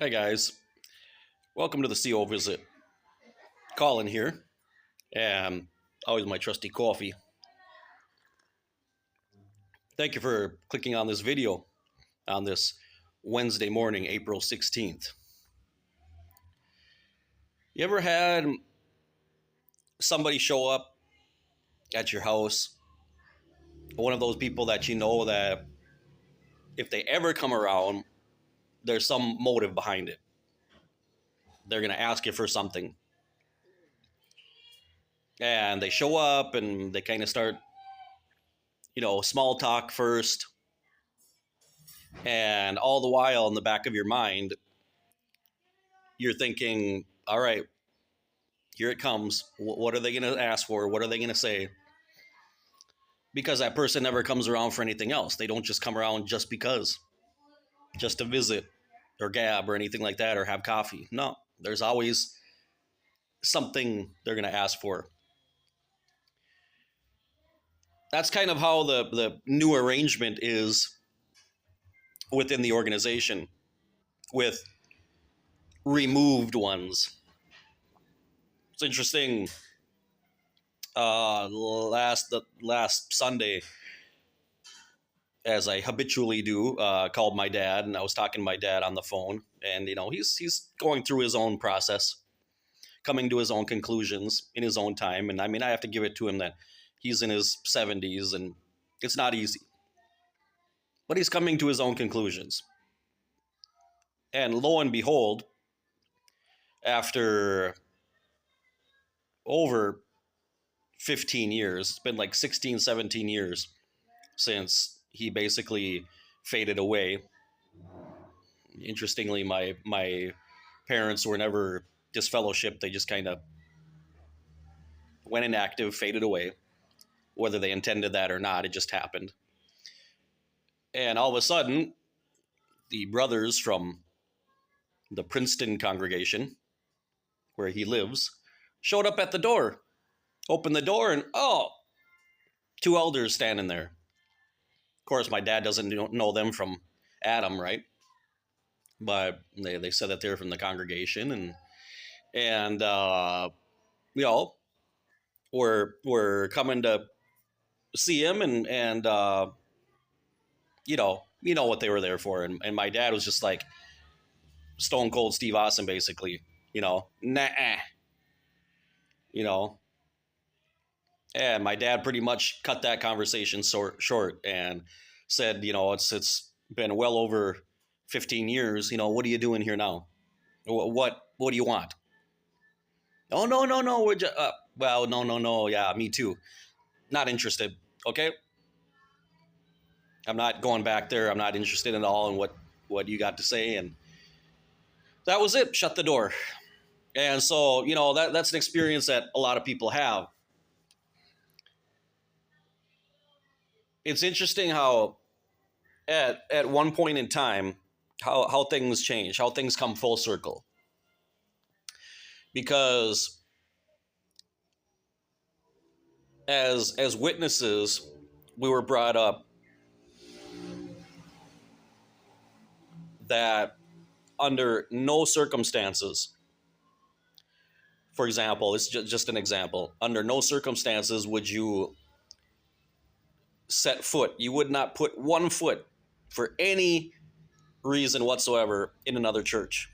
Hi guys, welcome to the CO visit. Colin here, and always my trusty coffee. Thank you for clicking on this video on this Wednesday morning, April 16th. You ever had somebody show up at your house, one of those people that you know that if they ever come around, there's some motive behind it. They're going to ask you for something. And they show up and they kind of start, small talk first. And all the while in the back of your mind, you're thinking, all right, here it comes. What are they going to ask for? What are they going to say? Because that person never comes around for anything else. They don't just come around just because, just to visit or gab or anything like that or have coffee. No, there's always something they're going to ask for. That's kind of how the new arrangement is within the organization with removed ones. It's interesting. Last Sunday, as I habitually do, called my dad, and I was talking to my dad on the phone, and he's going through his own process, coming to his own conclusions in his own time. And I mean, I have to give it to him that he's in his 70s, and it's not easy, but he's coming to his own conclusions. And lo and behold, after over 15 years, it's been like 16, 17 years since he basically faded away. Interestingly, my parents were never disfellowshipped. They just kind of went inactive, faded away. Whether they intended that or not, it just happened. And all of a sudden, the brothers from the Princeton congregation, where he lives, showed up at the door, opened the door, and two elders standing there. Of course, my dad doesn't know them from Adam, right? But they said that they're from the congregation, and we're coming to see him, and you know what they were there for. And my dad was just like Stone Cold Steve Austin, basically, nah, and my dad pretty much cut that conversation short and said, it's been well over 15 years. What are you doing here now? What do you want? Oh, no. We're just, well, no. Yeah, me too. Not interested. Okay. I'm not going back there. I'm not interested at all in what you got to say. And that was it. Shut the door. And so, that's an experience that a lot of people have. It's interesting how at one point in time, how things change, how things come full circle. Because as witnesses, we were brought up that under no circumstances, for example, it's just an example, under no circumstances would you set foot, you would not put one foot for any reason whatsoever in another church.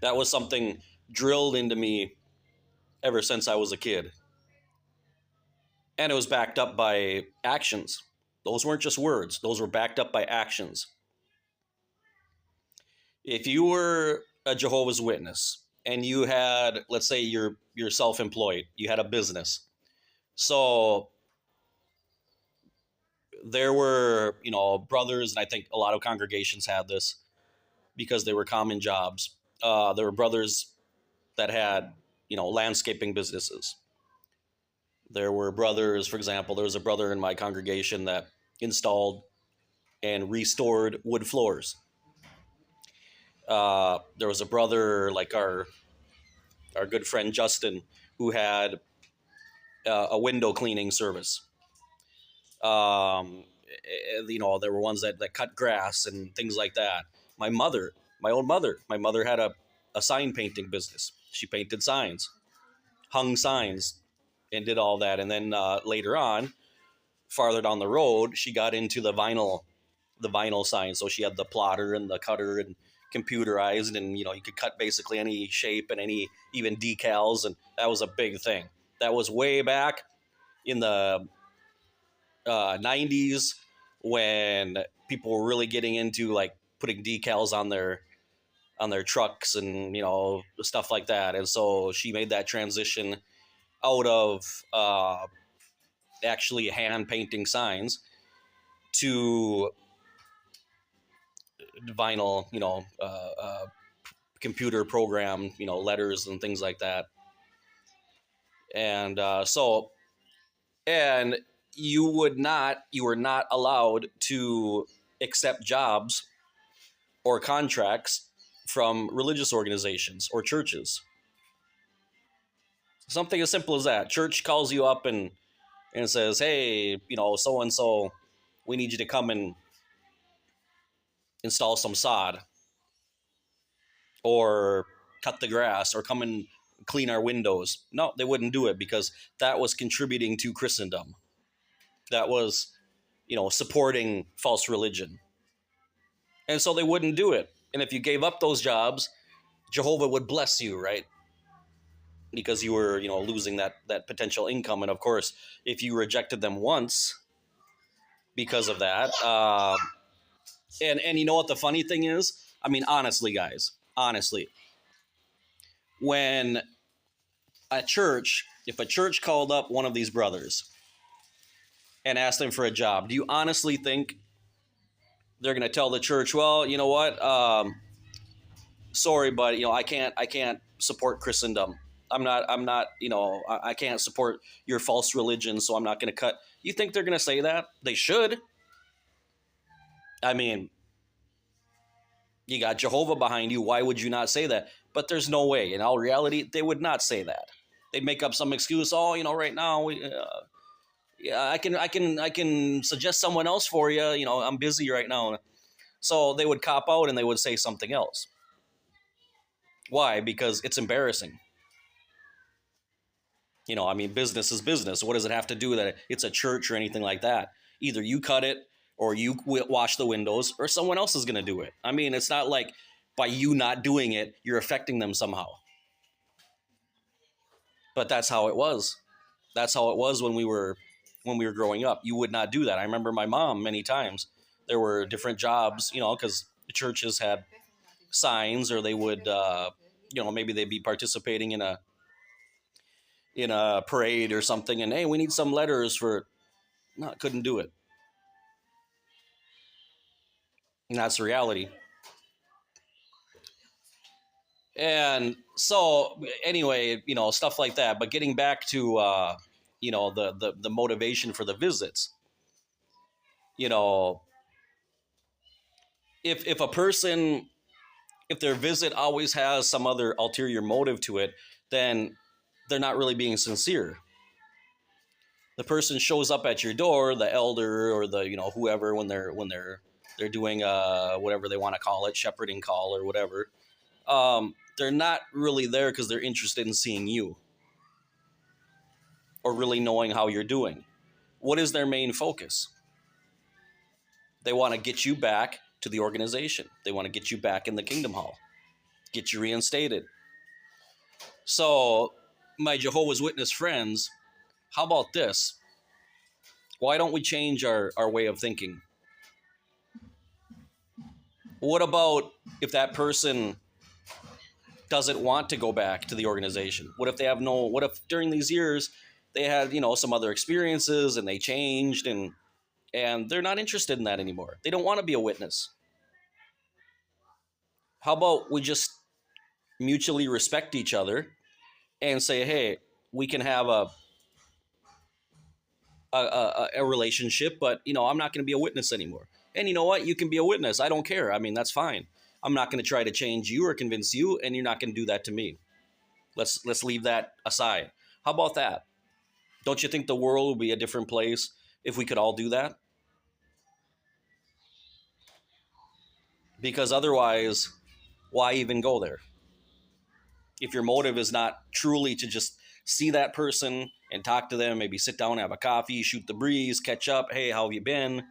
That was something drilled into me ever since I was a kid. And it was backed up by actions. Those weren't just words. Those were backed up by actions. If you were a Jehovah's Witness and you had, let's say you're self-employed, you had a business. So there were, brothers, and I think a lot of congregations had this because they were common jobs. There were brothers that had, landscaping businesses. There were brothers, for example, there was a brother in my congregation that installed and restored wood floors. There was a brother like our good friend Justin who had a window cleaning service. There were ones that cut grass and things like that. My own mother. My mother had a sign painting business. She painted signs, hung signs, and did all that. And then later on, farther down the road, she got into the vinyl signs. So she had the plotter and the cutter and computerized, and you could cut basically any shape and any even decals, and that was a big thing. That was way back in the 90s when people were really getting into like putting decals on their trucks and stuff like that. And so she made that transition out of actually hand painting signs to vinyl, computer program, letters and things like that. And and you were not allowed to accept jobs or contracts from religious organizations or churches. Something as simple as that. Church calls you up and says, hey, so and so, we need you to come and install some sod or cut the grass or come and clean our windows. No, they wouldn't do it because that was contributing to Christendom. That was, supporting false religion. And so they wouldn't do it. And if you gave up those jobs, Jehovah would bless you, right? Because you were, losing that potential income. And of course, if you rejected them once because of that, and you know what the funny thing is? I mean, honestly, guys, honestly, when if a church called up one of these brothers and asked them for a job, do you honestly think they're going to tell the church, well, you know what? Sorry, but I can't support Christendom. I'm not, I can't support your false religion, so I'm not going to cut. You think they're going to say that? They should. I mean, you got Jehovah behind you. Why would you not say that? But there's no way. In all reality, they would not say that. They'd make up some excuse. Oh, right now yeah, I can suggest someone else for you. I'm busy right now. So they would cop out and they would say something else. Why? Because it's embarrassing. I mean, business is business. What does it have to do that it's a church or anything like that? Either you cut it or you wash the windows or someone else is going to do it. I mean, it's not like by you not doing it, you're affecting them somehow. But that's how it was. That's how it was when we were growing up. You would not do that. I remember my mom many times. There were different jobs, because the churches had signs, or they would, maybe they'd be participating in a parade or something, and hey, we need some letters for. No, couldn't do it. And that's the reality. And so, anyway, stuff like that. But getting back to, the motivation for the visits. You know, if a person, if their visit always has some other ulterior motive to it, then they're not really being sincere. The person shows up at your door, the elder or the whoever, when they're doing whatever they want to call it, shepherding call or whatever. They're not really there because they're interested in seeing you or really knowing how you're doing. What is their main focus? They want to get you back to the organization. They want to get you back in the Kingdom Hall, get you reinstated. So, my Jehovah's Witness friends, how about this? Why don't we change our way of thinking? What about if that person doesn't want to go back to the organization? What if during these years they had, some other experiences and they changed and they're not interested in that anymore? They don't want to be a witness. How about we just mutually respect each other and say, hey, we can have a relationship, but I'm not going to be a witness anymore. And you know what? You can be a witness. I don't care. I mean, that's fine. I'm not going to try to change you or convince you, and you're not going to do that to me. Let's leave that aside. How about that? Don't you think the world would be a different place if we could all do that? because otherwise, why even go there? If your motive is not truly to just see that person and talk to them, maybe sit down, have a coffee, shoot the breeze, catch up, hey, how have you been?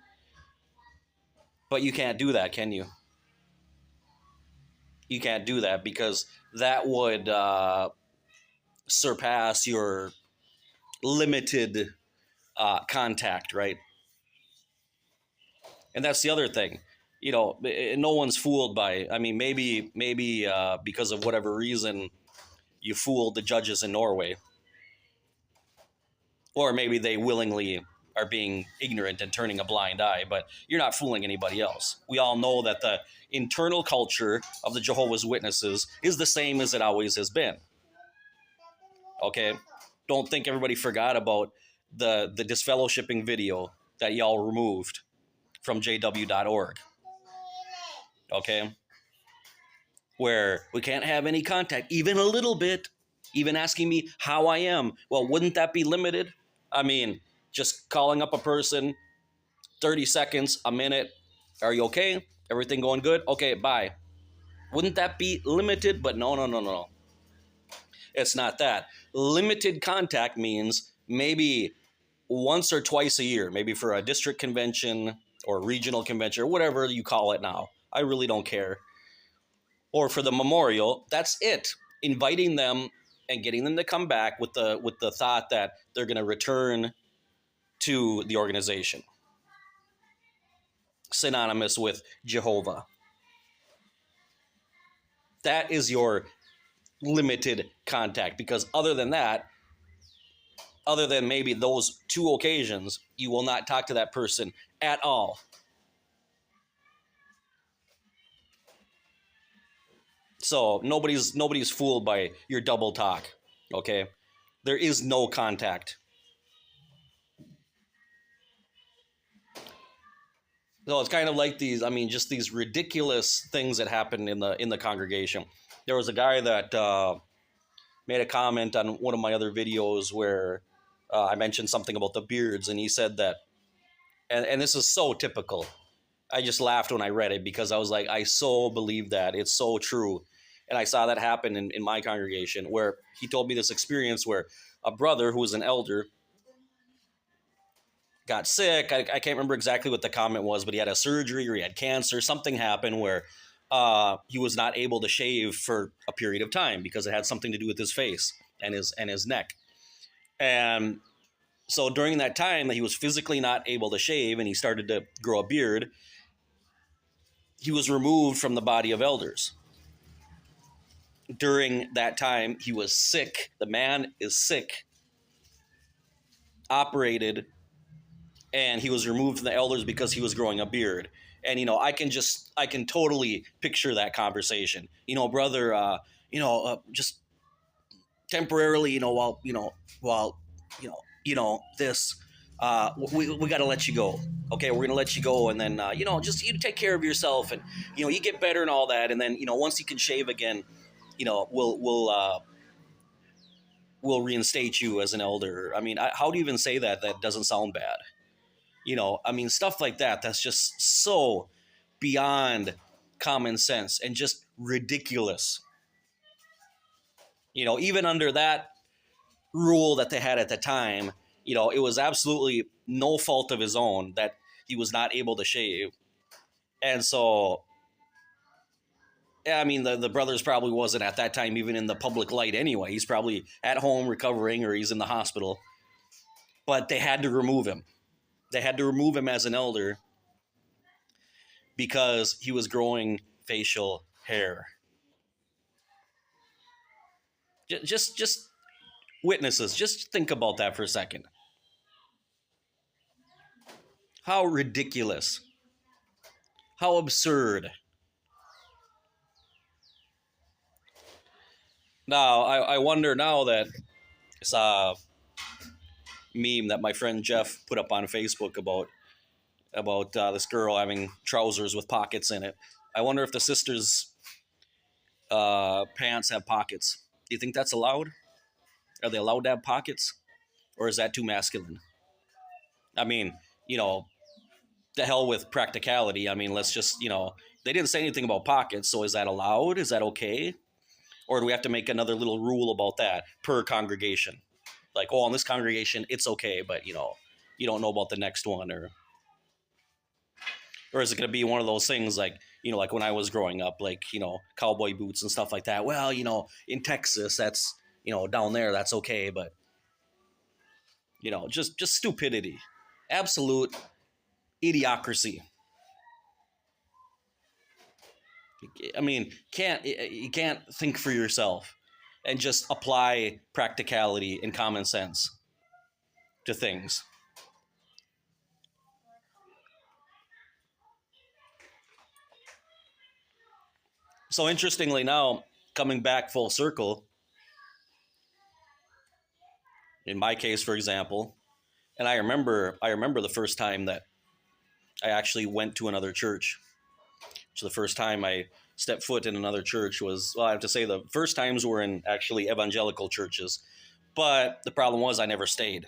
But you can't do that, can you? You can't do that because that would surpass your limited contact, right? And that's the other thing. No one's fooled by. I mean, maybe because of whatever reason you fooled the judges in Norway, or maybe they willingly are being ignorant and turning a blind eye. But you're not fooling anybody else. We all know that the internal culture of the Jehovah's Witnesses is the same as it always has been. Okay, don't think everybody forgot about the disfellowshipping video that y'all removed from jw.org. Okay, where we can't have any contact, even a little bit, even asking me how I am. Well, wouldn't that be limited? I mean, just calling up a person, 30 seconds, a minute. Are you okay? Everything going good? Okay, bye. Wouldn't that be limited? But no, no, no, no. It's not that. Limited contact means maybe once or twice a year, maybe for a district convention or regional convention or whatever you call it now. I really don't care. Or for the memorial, that's it. Inviting them and getting them to come back with the thought that they're going to return to the organization, synonymous with Jehovah. That is your limited contact, because other than that, other than maybe those two occasions, you will not talk to that person at all. So nobody's fooled by your double talk. Okay, there is no contact. So it's kind of like these. I mean, just these ridiculous things that happened in the congregation. There was a guy that made a comment on one of my other videos where I mentioned something about the beards, and he said that, and this is so typical. I just laughed when I read it because I was like, I so believe that. It's so true. And I saw that happen in my congregation, where he told me this experience where a brother who was an elder got sick. I can't remember exactly what the comment was, but he had a surgery or he had cancer. Something happened where he was not able to shave for a period of time because it had something to do with his face and his neck. And so during that time that he was physically not able to shave and he started to grow a beard, he was removed from the body of elders. During that time, he was sick. The man is sick, operated, and he was removed from the elders because he was growing a beard. And I can totally picture that conversation. Brother, just temporarily, while this, we got to let you go. Okay, we're gonna let you go, and then just you take care of yourself, and you get better and all that, and then once you can shave again, we'll reinstate you as an elder. I mean, how do you even say that? That doesn't sound bad. I mean, stuff like that. That's just so beyond common sense and just ridiculous. Even under that rule that they had at the time, it was absolutely no fault of his own that he was not able to shave. And so, yeah, I mean, the brothers probably wasn't at that time even in the public light anyway. He's probably at home recovering or he's in the hospital. But they had to remove him. They had to remove him as an elder because he was growing facial hair. Just witnesses, just think about that for a second. How ridiculous. How absurd. Now, I wonder now that it's a meme that my friend Jeff put up on Facebook about this girl having trousers with pockets in it. I wonder if the sisters' pants have pockets. Do you think that's allowed? Are they allowed to have pockets? Or is that too masculine? I mean, you know, the hell with practicality. I mean, let's just, they didn't say anything about pockets. So is that allowed? Is that okay? Or do we have to make another little rule about that per congregation? Like, oh, in this congregation, it's okay, but you don't know about the next one, or is it going to be one of those things like, like when I was growing up, like, cowboy boots and stuff like that. Well, in Texas, that's, down there, that's okay. But, just stupidity, absolute idiocracy. I mean, you can't think for yourself and just apply practicality and common sense to things. So interestingly now, coming back full circle, in my case, for example, and I remember the first time that I actually went to another church. So the first time I stepped foot in another church was, well, I have to say the first times were in actually evangelical churches. But the problem was I never stayed.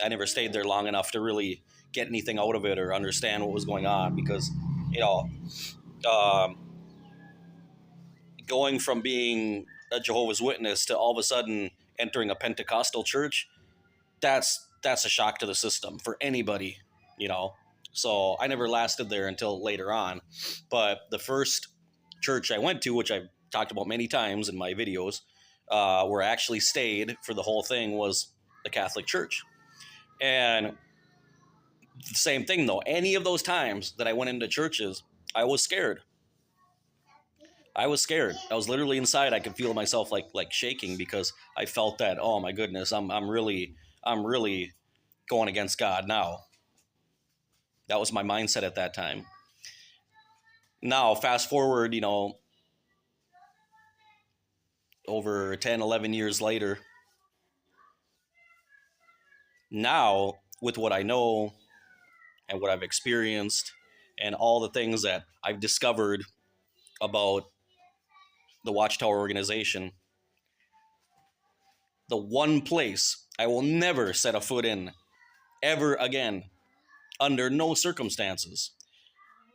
I never stayed there long enough to really get anything out of it or understand what was going on, because, um, going from being a Jehovah's Witness to all of a sudden entering a Pentecostal church, that's a shock to the system for anybody, So I never lasted there until later on. But the first church I went to, which I've talked about many times in my videos, where I actually stayed for the whole thing, was the Catholic Church. And the same thing though, any of those times that I went into churches, I was scared. I was scared. I was literally inside. I could feel myself like shaking, because I felt that, oh my goodness, I'm really going against God now. That was my mindset at that time. Now, fast forward, over 10, 11 years later, now with what I know and what I've experienced and all the things that I've discovered about the Watchtower organization, the one place I will never set a foot in ever again, under no circumstances,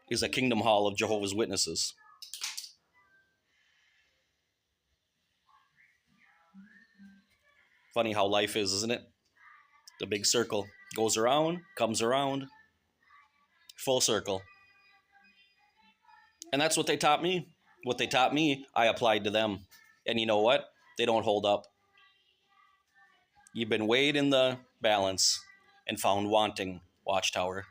is a Kingdom Hall of Jehovah's Witnesses. Funny how life is, isn't it? The big circle goes around, comes around, full circle. And that's what they taught me. What they taught me, I applied to them. And you know what? They don't hold up. You've been weighed in the balance and found wanting, Watchtower.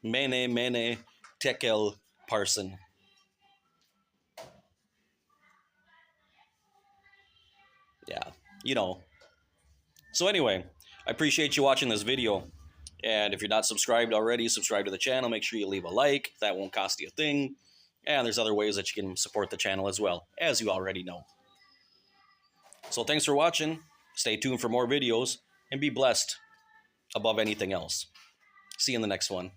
Mene, mene, tekel, parson. Yeah, So anyway, I appreciate you watching this video. And if you're not subscribed already, subscribe to the channel. Make sure you leave a like. That won't cost you a thing. And there's other ways that you can support the channel as well, as you already know. So thanks for watching. Stay tuned for more videos, and be blessed above anything else. See you in the next one.